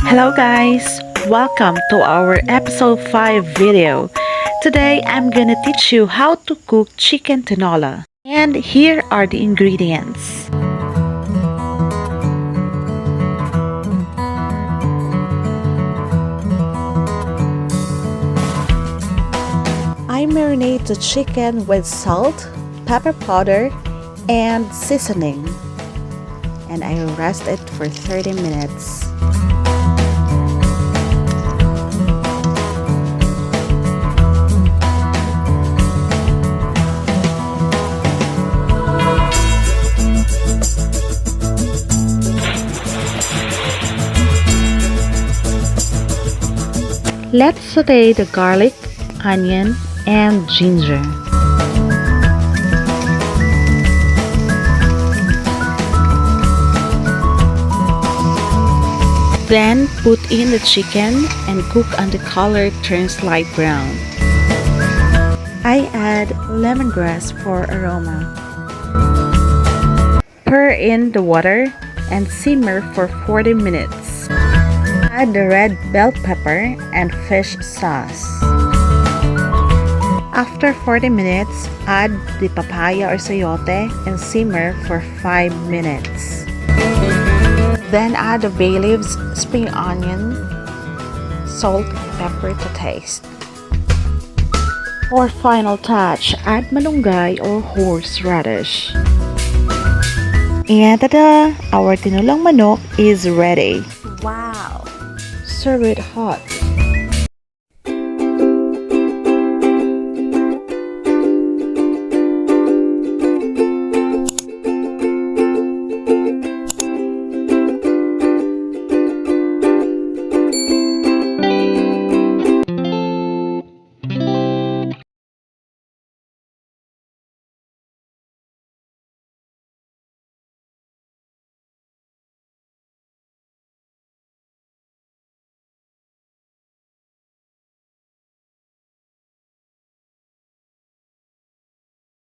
Hello guys, welcome to our episode 5 video. Today I'm gonna teach you how to cook chicken tinola. And here are the ingredients. I marinate the chicken with salt, pepper powder, and seasoning. And I rest it for 30 minutes. Let's saute the garlic, onion, and ginger. Then put in the chicken and cook until the color turns light brown. I add lemongrass for aroma. Pour in the water and simmer for 40 minutes. Add the red bell pepper and fish sauce. After 40 minutes, add the papaya or chayote and simmer for 5 minutes. Then add the bay leaves, spring onion, salt, pepper to taste. For final touch, add malunggay or horseradish. And tada! Our tinulang manok is ready. Wow! Serve it hot.